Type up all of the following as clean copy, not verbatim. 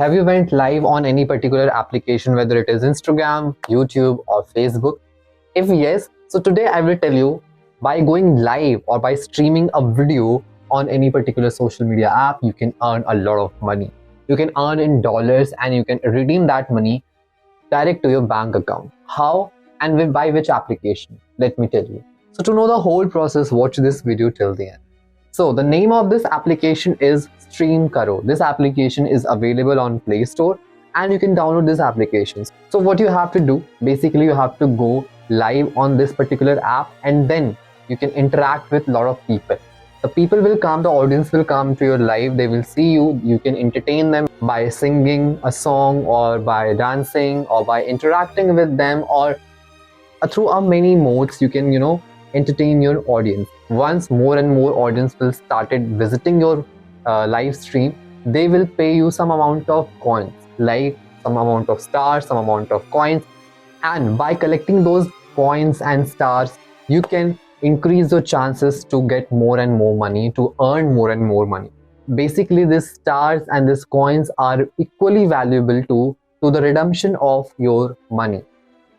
Have you went live on any particular application, whether it is Instagram, YouTube or Facebook? If yes, so today I will tell you, by going live or by streaming a video on any particular social media app, you can earn a lot of money. You can earn in dollars and you can redeem that money direct to your bank account. How and by which application? Let me tell you. So to know the whole process, watch this video till the end. So the name of this application is Stream Karo. This application is available on Play Store and you can download this application. So what you have to do, basically you have to go live on this particular app and then you can interact with a lot of people. The people will come, the audience will come to your live, they will see you, you can entertain them by singing a song or by dancing or by interacting with them, or through many modes you can entertain your audience. Once more and more audience will started visiting your live stream, they will pay you some amount of coins, like some amount of stars, some amount of coins, and by collecting those coins and stars you can increase your chances to get more and more money, to earn more and more money. Basically these stars and these coins are equally valuable to the redemption of your money.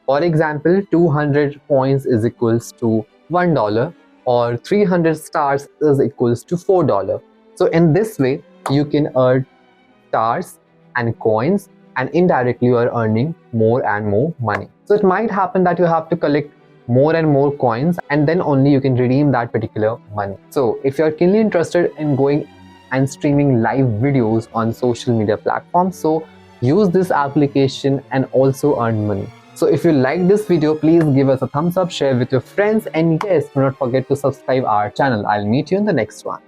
For example, 200 coins is equals to $1 or 300 stars is equals to $4. So in this way you can earn stars and coins, and indirectly you are earning more and more money. So it might happen that you have to collect more and more coins and then only you can redeem that particular money. So if you are keenly interested in going and streaming live videos on social media platforms, so use this application and also earn money. So if you like this video, please give us a thumbs up, share with your friends, and yes, do not forget to subscribe our channel. I'll meet you in the next one.